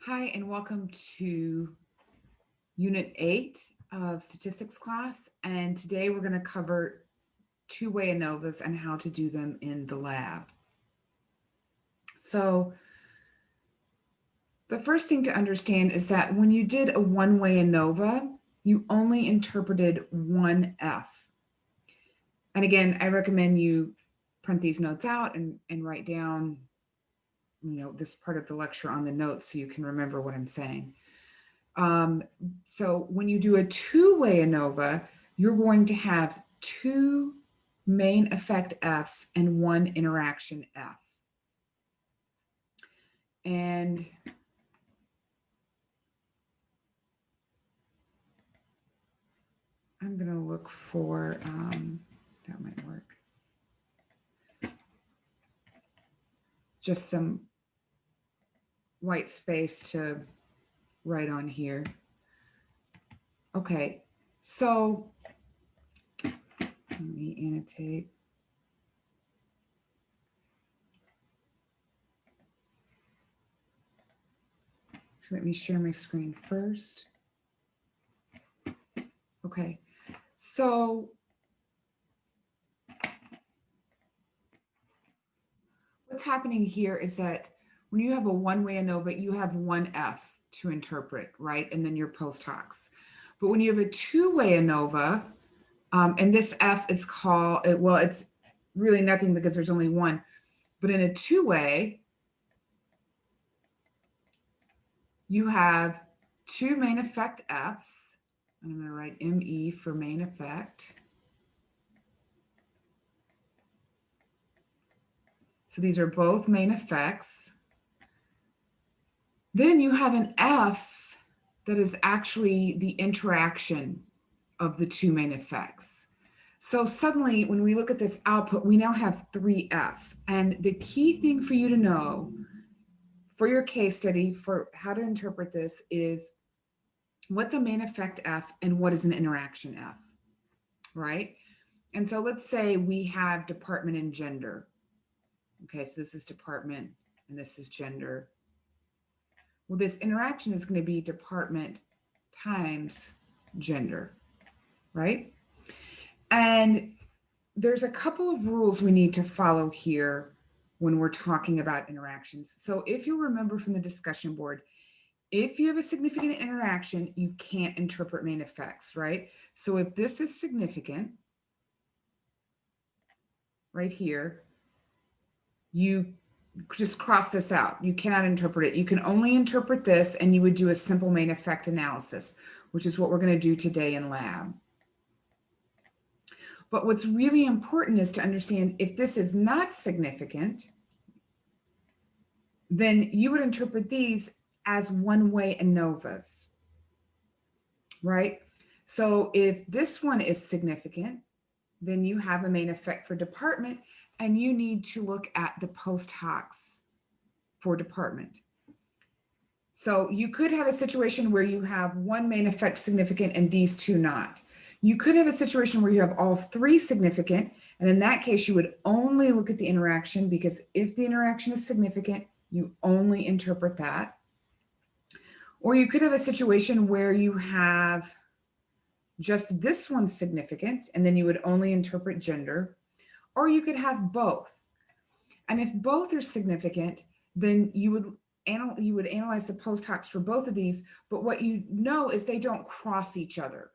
Hi, and welcome to Unit 8 of Statistics class. And today we're going to cover two-way ANOVAs and how to do them in the lab. So the first thing to understand is that when you did a one-way ANOVA, you only interpreted one F. And again, I recommend you print these notes out and write down, this part of the lecture on the notes so you can remember what I'm saying. So when you do a two-way ANOVA, you're going to have two main effect Fs and one interaction F. And I'm going to look for, that might work, just some white space to write on here. Okay, so let me annotate. Let me share my screen first. Okay, so what's happening here is that when you have a one-way ANOVA, you have one F to interpret, right? And then your post hocs. But when you have a two-way ANOVA, and this F is called, well, it's really nothing because there's only one. But in a two-way, you have two main effect Fs. I'm going to write ME for main effect. So these are both main effects. Then you have an F that is actually the interaction of the two main effects. So suddenly, when we look at this output, we now have three Fs. And the key thing for you to know for your case study for how to interpret this is what's a main effect F and what is an interaction F, right? And so let's say we have department and gender. Okay, so this is department and this is gender. Well, this interaction is going to be department times gender, right? And there's a couple of rules we need to follow here when we're talking about interactions. So if you remember from the discussion board, if you have a significant interaction, you can't interpret main effects, right? So if this is significant, right here, you just cross this out. You cannot interpret it. You can only interpret this, and you would do a simple main effect analysis, which is what we're going to do today in lab. But what's really important is to understand if this is not significant, then you would interpret these as one-way ANOVAs, right? So if this one is significant, then you have a main effect for department, and you need to look at the post hocs for department. So you could have a situation where you have one main effect significant and these two not. You could have a situation where you have all three significant, and in that case, you would only look at the interaction, because if the interaction is significant, you only interpret that. Or you could have a situation where you have just this one significant, and then you would only interpret gender. Or you could have both. And if both are significant, then you would analyze the post hocs for both of these, but what you know is they don't cross each other,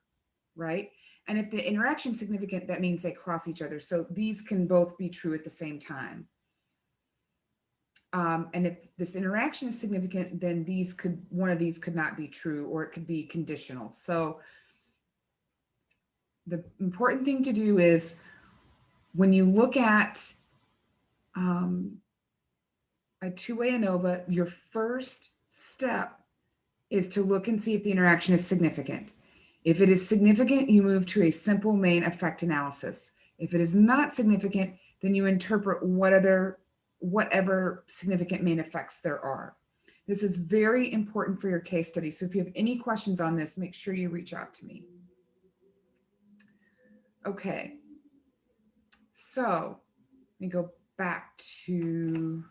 right? And if the interaction is significant, that means they cross each other. So these can both be true at the same time. And if this interaction is significant, then one of these could not be true, or it could be conditional. So the important thing to do is when you look at a two-way ANOVA, your first step is to look and see if the interaction is significant. If it is significant, you move to a simple main effect analysis. If it is not significant, then you interpret whatever significant main effects there are. This is very important for your case study. So if you have any questions on this, make sure you reach out to me. Okay, so let me go back to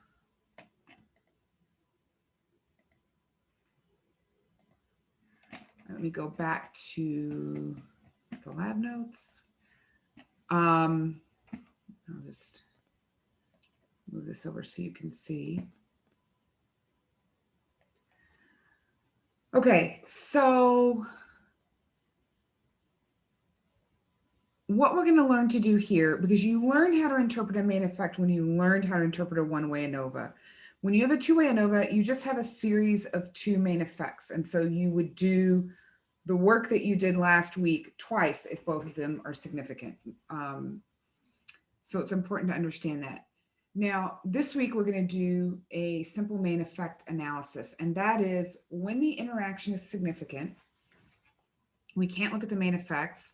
me go back to the lab notes. I'll just move this over so you can see. Okay, so what we're going to learn to do here, because you learned how to interpret a main effect when you learned how to interpret a one-way ANOVA. When you have a two-way ANOVA, you just have a series of two main effects. And so you would do the work that you did last week twice if both of them are significant. So it's important to understand that. Now, this week, we're going to do a simple main effect analysis. And that is when the interaction is significant, we can't look at the main effects.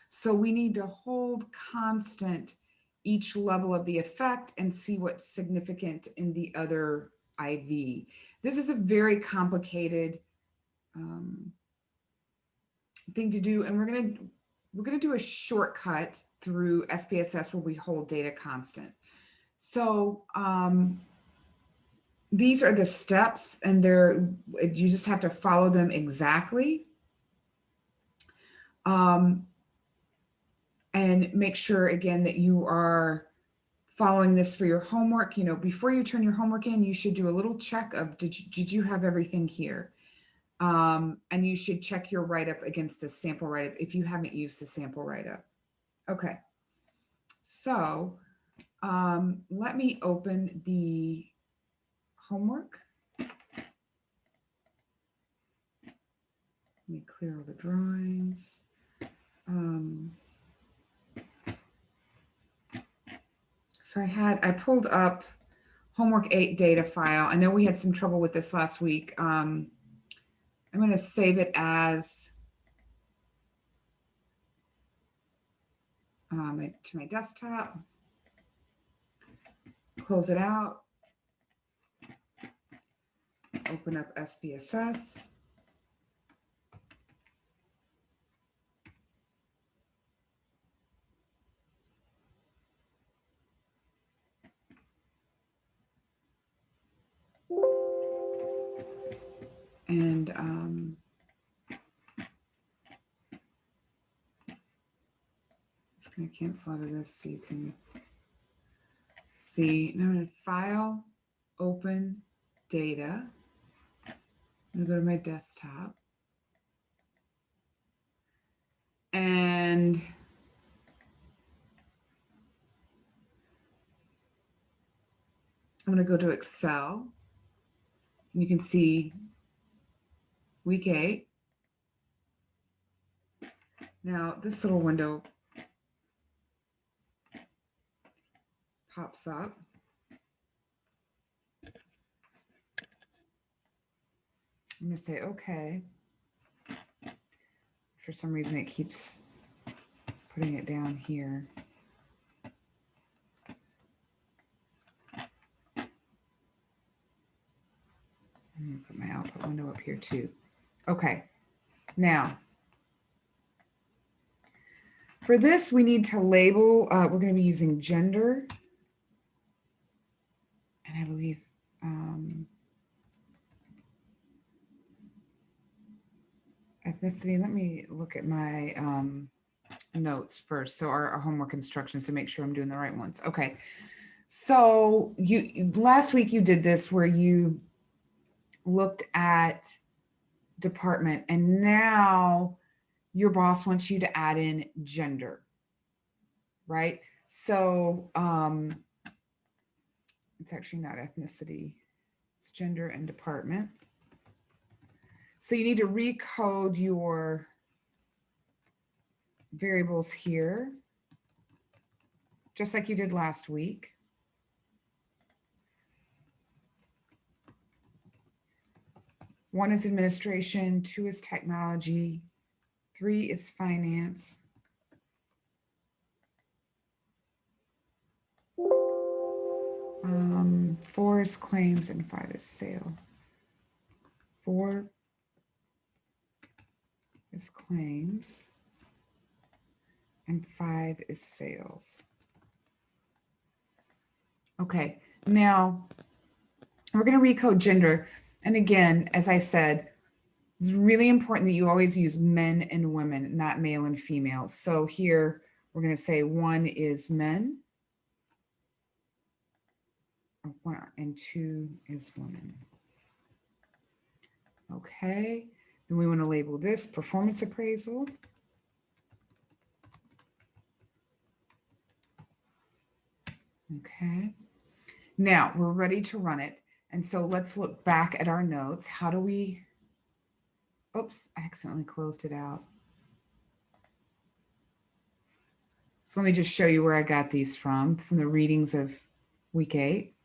So we need to hold constant each level of the effect and see what's significant in the other IV. This is a very complicated thing to do. And we're going to do a shortcut through SPSS where we hold data constant. So these are the steps, and you just have to follow them exactly. And make sure, again, that you are following this for your homework. You know, before you turn your homework in, you should do a little check of, did you have everything here? And you should check your write-up against the sample write-up if you haven't used the sample write-up. Okay, so let me open the homework. Let me clear all the drawings. So I pulled up homework 8 data file. I know we had some trouble with this last week. I'm going to save it as to my desktop. Close it out. Open up SPSS. And just going to cancel out of this so you can see. Now I'm going to File, Open, Data. I'm going to go to my desktop. And I'm going to go to Excel. And you can see week 8. Now this little window pops up. I'm going to say, okay. For some reason, it keeps putting it down here. I'm going to put my output window up here too. Okay, now for this, we need to label, we're going to be using gender. And I believe ethnicity. Let me look at my notes first. So our homework instructions to make sure I'm doing the right ones. Okay. So last week you did this where you looked at department, and now your boss wants you to add in gender, right? So it's actually not ethnicity, it's gender and department. So you need to recode your variables here, just like you did last week. One is administration, 2 is technology, 3 is finance. 4 is claims and 5 is sale. 4 is claims and 5 is sales. Okay, now we're going to recode gender. And again, as I said, It's really important that you always use men and women, not male and female. So here we're going to say 1 is men, and 2 is women. Okay, then we want to label this performance appraisal. Okay, now we're ready to run it. And so let's look back at our notes. How do we, oops, I accidentally closed it out. So let me just show you where I got these from the readings of week 8.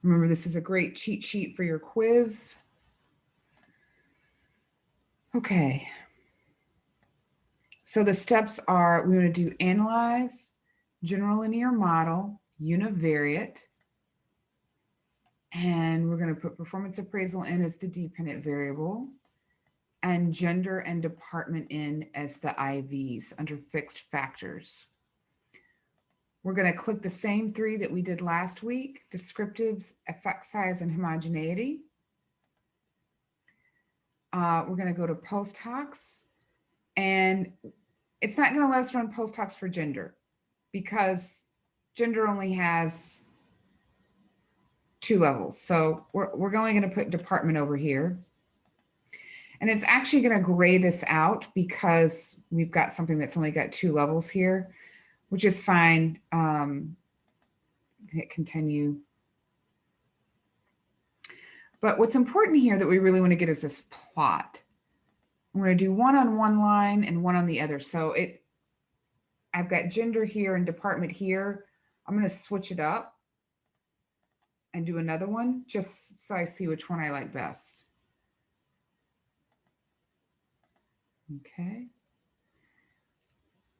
Remember, this is a great cheat sheet for your quiz. Okay. So the steps are, we want to do analyze, general linear model, univariate, and we're going to put performance appraisal in as the dependent variable, and gender and department in as the IVs under fixed factors. We're going to click the same 3 that we did last week: descriptives, effect size, and homogeneity. We're going to go to post hocs, and it's not going to let us run post hocs for gender because gender only has 2 levels. So we're only going to put department over here. And it's actually going to gray this out because we've got something that's only got 2 levels here, which is fine. Hit continue. But what's important here that we really want to get is this plot. I'm going to do 1 on one line and 1 on the other. So I've got gender here and department here. I'm going to switch it up and do another one just so I see which one I like best. Okay.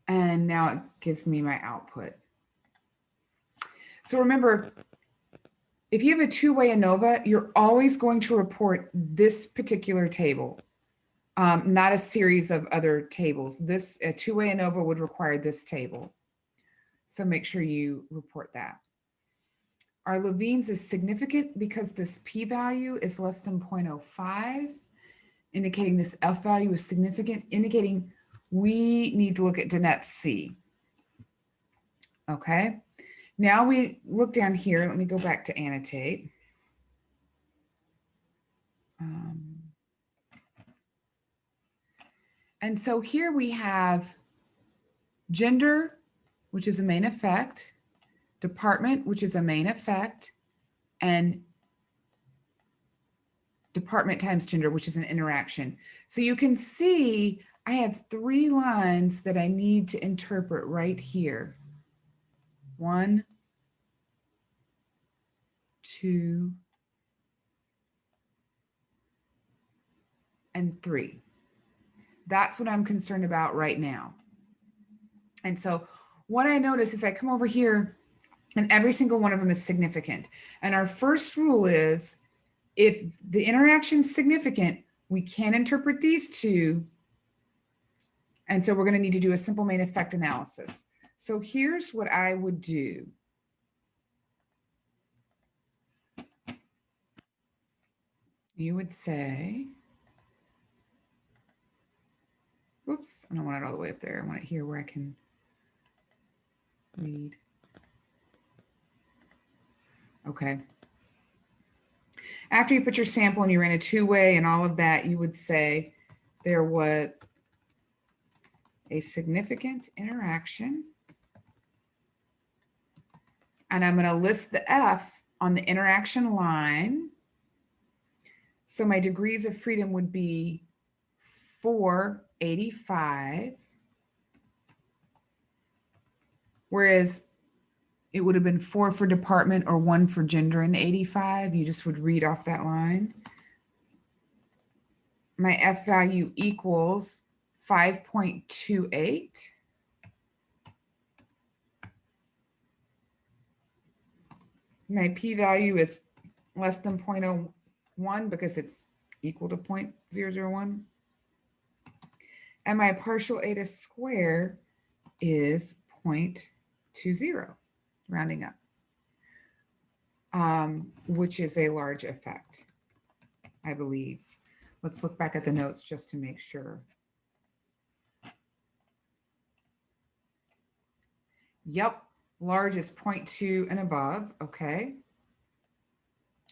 And now it gives me my output. So remember, if you have a 2-way ANOVA, you're always going to report this particular table, not a series of other tables. A 2-way ANOVA would require this table. So make sure you report that. Our Levine's is significant because this p-value is less than 0.05, indicating this F value is significant, indicating we need to look at Danette's C. Okay, now we look down here. Let me go back to annotate. And so here we have gender, which is a main effect, department, which is a main effect, and department times gender, which is an interaction. So you can see I have 3 lines that I need to interpret right here. 1, 2, and 3. That's what I'm concerned about right now. And so what I notice is I come over here and every single one of them is significant. And our first rule is if the interaction is significant, we can interpret these 2. And so we're going to need to do a simple main effect analysis. So here's what I would do. You would say, oops, I don't want it all the way up there. I want it here where I can read. Okay. After you put your sample and you ran a 2-way and all of that, you would say there was a significant interaction. And I'm going to list the F on the interaction line. So my degrees of freedom would be 485. Whereas it would have been 4 for department or 1 for gender and 85. You just would read off that line. My F value equals 5.28. My p-value is less than 0.01 because it's equal to 0.001. And my partial eta square is 0.20, rounding up. which is a large effect, I believe. Let's look back at the notes just to make sure. Yep, large is 0.2 and above, okay.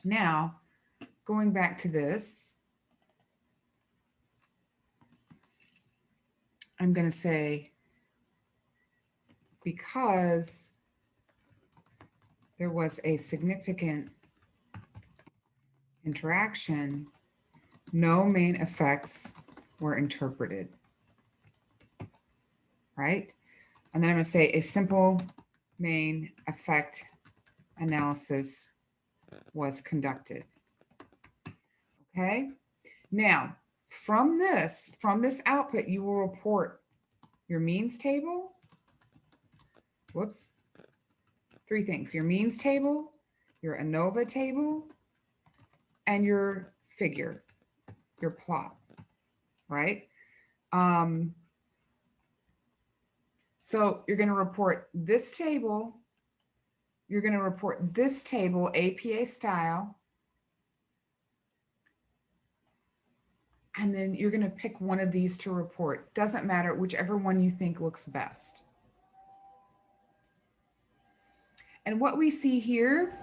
Now, going back to this, I'm going to say, because there was a significant interaction, no main effects were interpreted, right? And then I'm going to say a simple main effect analysis was conducted. Okay. Now, from this output, you will report your means table. Whoops. 3 things: your means table, your ANOVA table, and your figure, your plot, right? So you're going to report this table. You're going to report this table, APA style. And then you're going to pick one of these to report. Doesn't matter, whichever one you think looks best. And what we see here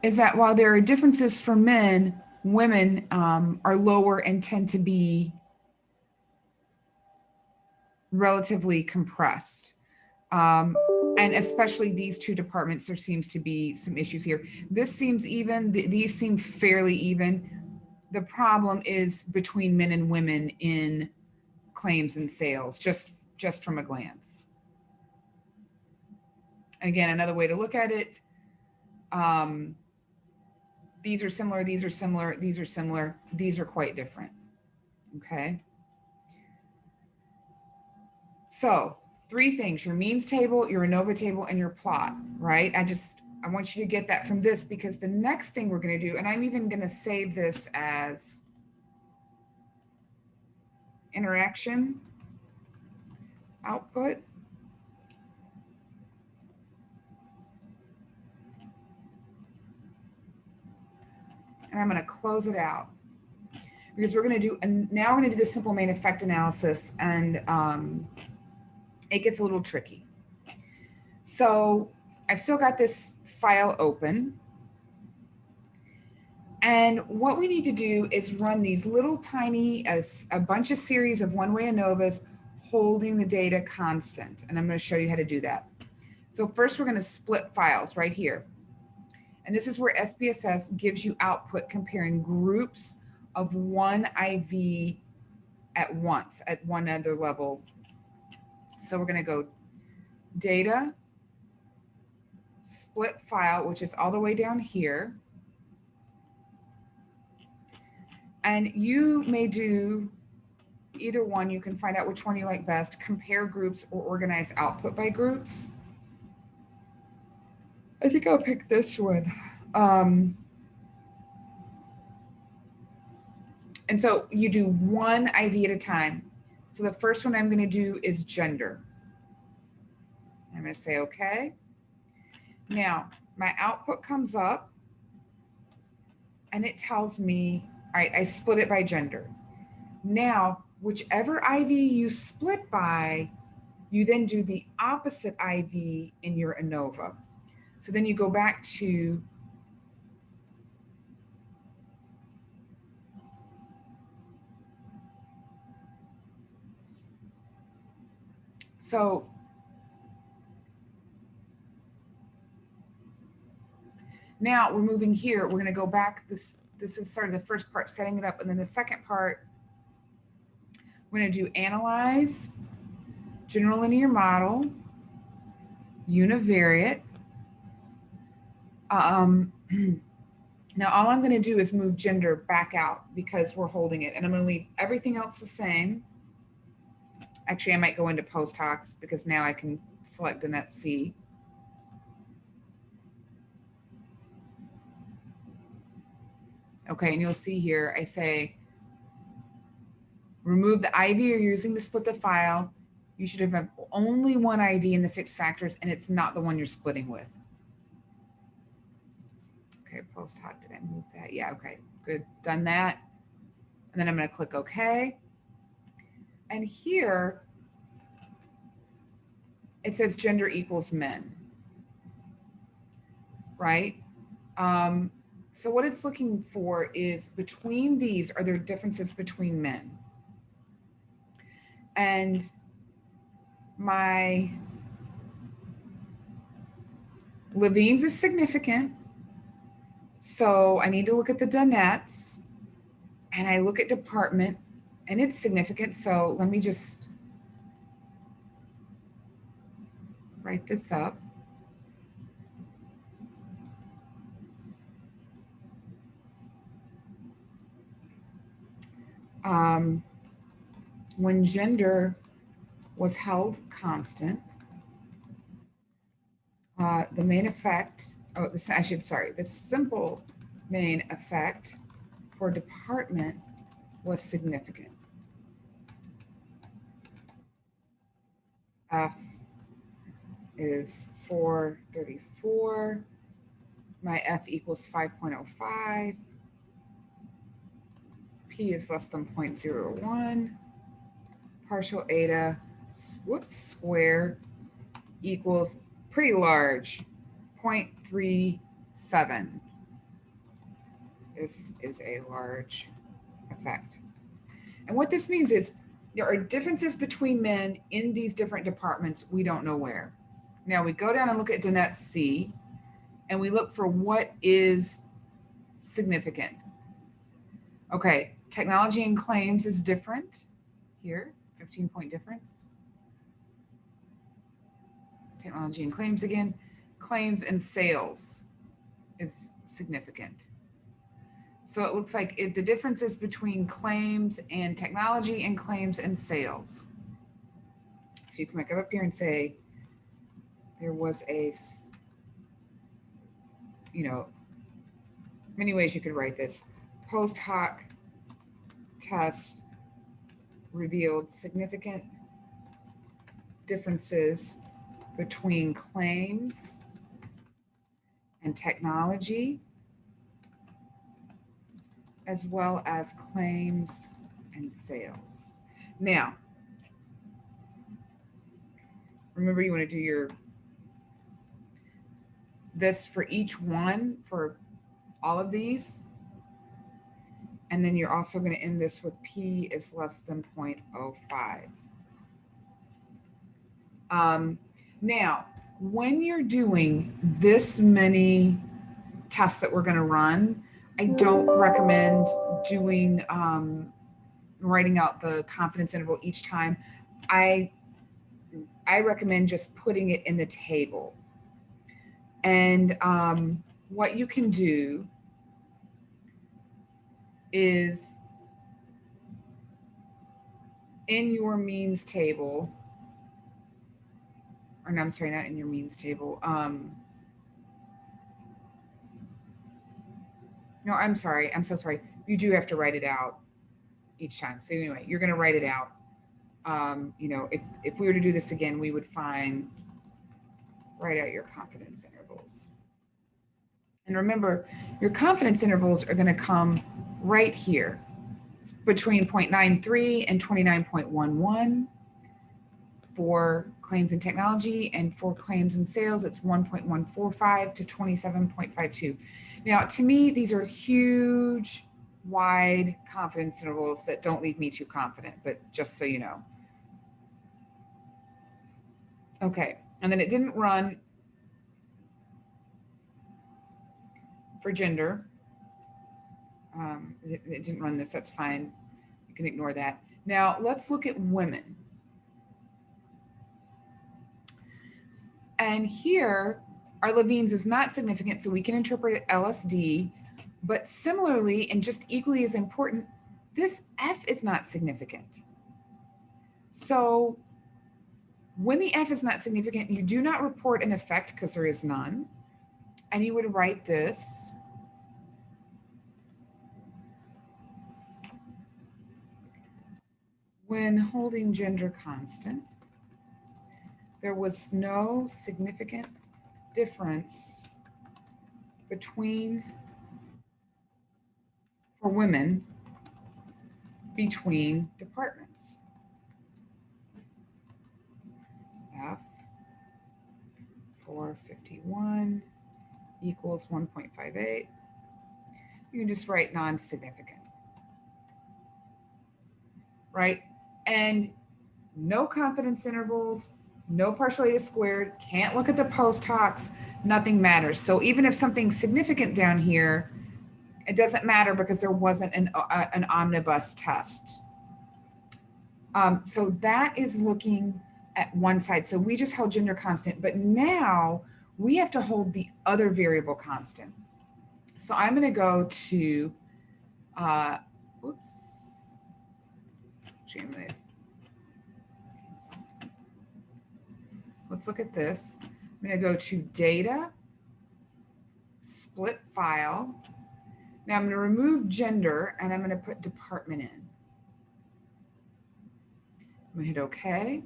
is that while there are differences for men, women are lower and tend to be relatively compressed. And especially these 2 departments, there seems to be some issues here. This seems even, these seem fairly even. The problem is between men and women in claims and sales, just from a glance. Again, another way to look at it, these are similar, these are similar, these are similar, these are quite different, okay? So 3 things: your means table, your ANOVA table, and your plot, right? I want you to get that from this, because the next thing we're going to do, and I'm even going to save this as interaction output. And I'm going to close it out, because we're going to do, and now we're going to do the simple main effect analysis, and it gets a little tricky. So I've still got this file open. And what we need to do is run these little tiny, a bunch of series of one-way ANOVAs holding the data constant. And I'm going to show you how to do that. So first we're going to split files right here. And this is where SPSS gives you output comparing groups of one IV at once at one other level. So we're going to go data, split file, which is all the way down here. And you may do either one. You can find out which one you like best: compare groups or organize output by groups. I think I'll pick this one. And so you do one IV at a time. So the first one I'm going to do is gender. I'm going to say okay. Now my output comes up and it tells me, all right, I split it by gender. Now, whichever IV you split by, you then do the opposite IV in your ANOVA. So then you go back to now we're moving here. We're going to go back. This is sort of the first part, setting it up. And then the second part, we're going to do analyze, general linear model, univariate. Now all I'm going to do is move gender back out because we're holding it. And I'm going to leave everything else the same. Actually, I might go into post hocs because now I can select a net C. Okay, and you'll see here, I say, remove the IV you're using to split the file. You should have only one IV in the fixed factors, and it's not the one you're splitting with. Okay, post hoc, did I move that? Yeah, okay, good, done that. And then I'm gonna click OK. And here, it says gender equals men, right? So what it's looking for is between these, are there differences between men? And my Levine's is significant. So I need to look at the Donettes, and I look at department, and it's significant. So let me just write this up. When gender was held constant, the main effect, the simple main effect for department was significant. F is 434. My F equals 5.05. P is less than 0.01. Partial eta, square equals pretty large, 0.37. This is a large effect. And what this means is there are differences between men in these different departments. We don't know where. Now we go down and look at Donette C, and we look for what is significant. Okay, technology and claims is different here, 15-point difference. Technology and claims again. Claims and sales is significant. So it looks like the differences between claims and technology and claims and sales. So you can come up here and say, there was a, many ways you could write this. Post hoc test revealed significant differences between claims and technology, as well as claims and sales. Now, remember you want to do this for each one, for all of these. And then you're also going to end this with P is less than 0.05. Now, when you're doing this many tests that we're going to run, I don't recommend doing writing out the confidence interval each time. I recommend just putting it in the table. And what you can do is in your means table, or no, I'm sorry, not in your means table. No, I'm sorry. I'm so sorry. You do have to write it out each time. So anyway, you're going to write it out. If we were to do this again, we would write out your confidence intervals. And remember, your confidence intervals are going to come right here. It's between 0.93 and 29.11 for claims and technology, and for claims and sales, it's 1.145 to 27.52. Now, to me, these are huge, wide confidence intervals that don't leave me too confident, but just so you know. Okay, and then it didn't run for gender. It didn't run this, that's fine. You can ignore that. Now, let's look at women. And here, our Levine's is not significant, so we can interpret it LSD, but similarly, and just equally as important, this F is not significant. So when the F is not significant, you do not report an effect because there is none. And you would write this when holding gender constant, there was no significant difference between for women between departments. F 451 equals 1.58. You can just write non-significant, right? And no confidence intervals, no partial eta squared, can't look at the post hocs, nothing matters. So even if something's significant down here, it doesn't matter because there wasn't an omnibus test. So that is looking at one side. So we just held gender constant, but now we have to hold the other variable constant. So I'm going to go to, oops. Actually, let's look at this. I'm going to go to data, split file. Now I'm going to remove gender and I'm going to put department in. I'm going to hit OK.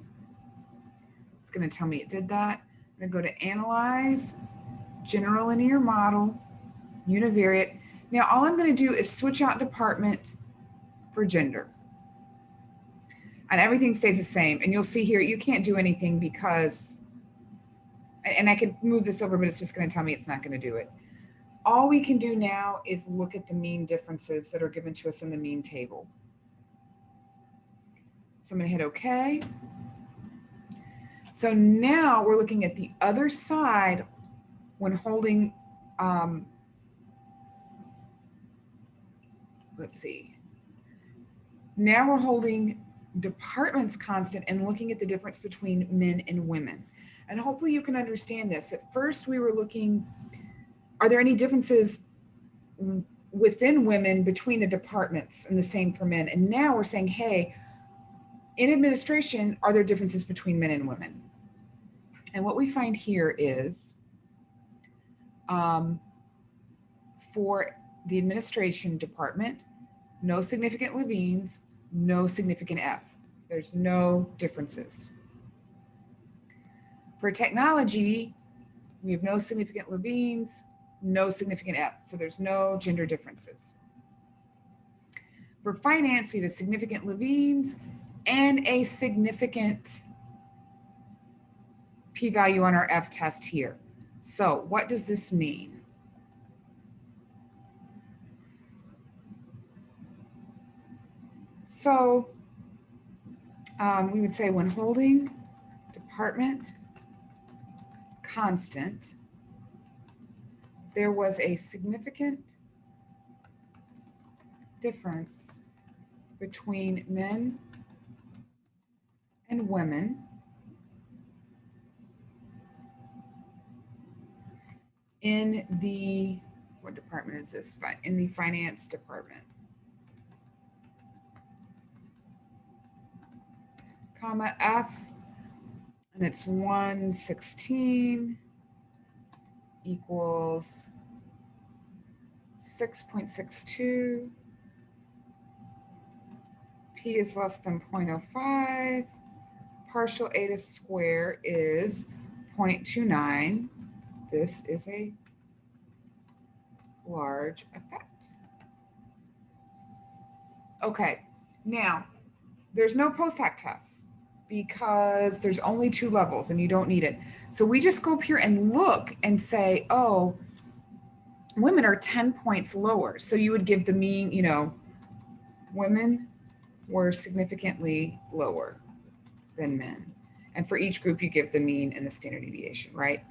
It's going to tell me it did that. I'm going to go to Analyze, General Linear Model, Univariate. Now all I'm going to do is switch out department for gender. And everything stays the same. And you'll see here, you can't do anything because, and I could move this over, but it's just going to tell me it's not going to do it. All we can do now is look at the mean differences that are given to us in the mean table. So I'm going to hit OK. So now we're looking at the other side when holding, let's see. Now we're holding departments constant and looking at the difference between men and women. And hopefully you can understand this. At first we were looking, are there any differences within women between the departments, and the same for men? And now we're saying, hey, in administration, are there differences between men and women? And what we find here is for the administration department, no significant Levines, no significant F. There's no differences. For technology, we have no significant Levines, no significant F. So there's no gender differences. For finance, we have a significant Levines and a significant p-value on our F test here. So what does this mean? So we would say when holding department constant, there was a significant difference between men and women in the, what department is this? In the finance department. Comma F, and it's 116 equals 6.62. P is less than 0.05. Partial eta square is 0.29. This is a large effect. Okay, now there's no post-hoc tests because there's only 2 levels and you don't need it. So we just go up here and look and say, oh, women are 10 points lower. So you would give the mean, you know, women were significantly lower than men. And for each group, you give the mean and the standard deviation, right?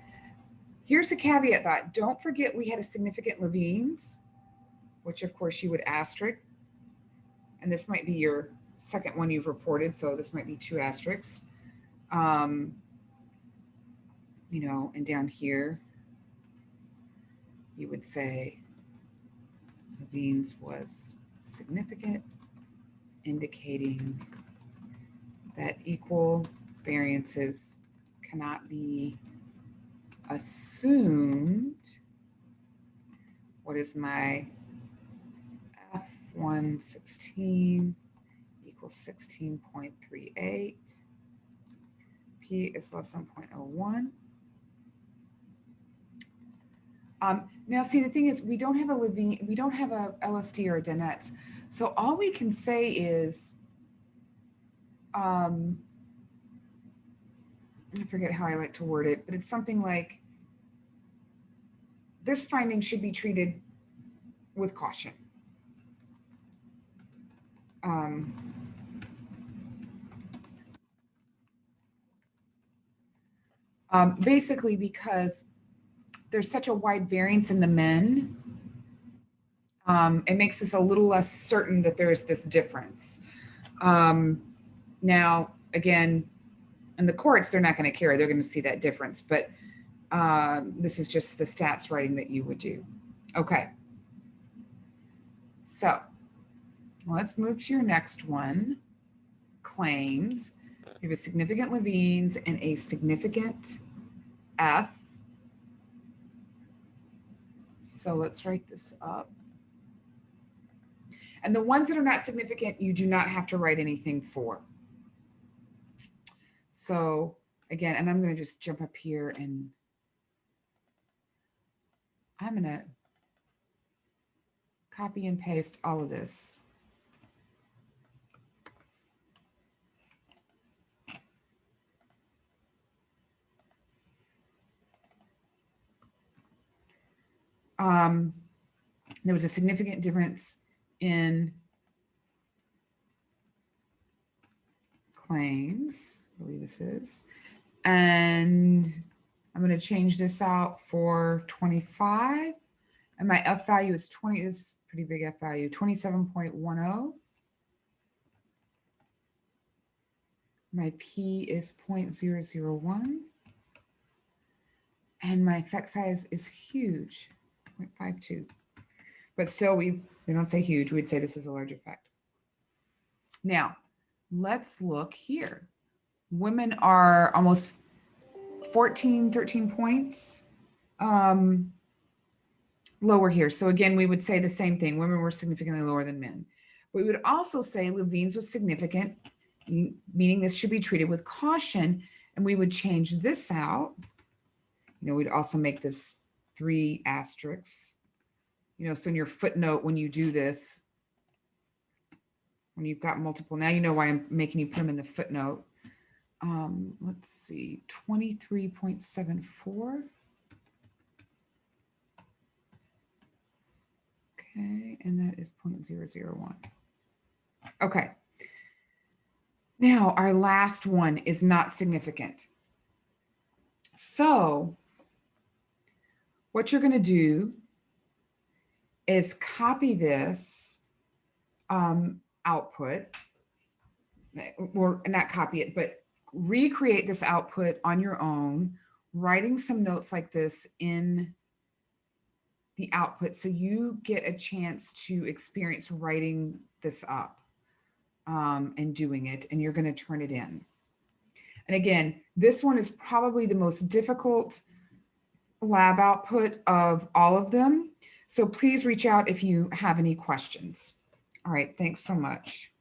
Here's the caveat that don't forget we had a significant Levines, which of course you would asterisk. And this might be your second one you've reported. So this might be 2 asterisks. You know, and down here, you would say Levines was significant, indicating that equal variances cannot be assumed. What is my F116 equals 16.38. P is less than 0.01. Now, see, the thing is, we don't have a LSD or a Danetz. So all we can say is, I forget how I like to word it, but it's something like, this finding should be treated with caution. Basically, because there's such a wide variance in the men, it makes us a little less certain that there's this difference. Now, again, in the courts, they're not going to care. They're going to see that difference. But this is just the stats writing that you would do. Okay. So let's move to your next one. Claims. You have a significant Levene's and a significant F. So let's write this up. And the ones that are not significant, you do not have to write anything for. So again, and I'm going to just jump up here and I'm going to copy and paste all of this. There was a significant difference in claims, I believe this is, and I'm going to change this out for 25, and my F value is 20, is pretty big F value, 27.10. My P is 0.001, and my effect size is huge, 0.52. But still, we don't say huge, we'd say this is a large effect. Now, let's look here. Women are almost 13 points lower here. So again, we would say the same thing. Women were significantly lower than men. We would also say Levene's was significant, meaning this should be treated with caution. And we would change this out. You know, we'd also make this 3 asterisks. You know, so in your footnote, when you do this, when you've got multiple, now you know why I'm making you put them in the footnote. Let's see, 23.74. Okay, and that is 0.001. Okay. Now, our last one is not significant. So what you're going to do is copy this output, or not copy it, but recreate this output on your own, writing some notes like this in the output so you get a chance to experience writing this up and doing it, and you're going to turn it in. And again, this one is probably the most difficult lab output of all of them. So please reach out if you have any questions. All right, thanks so much.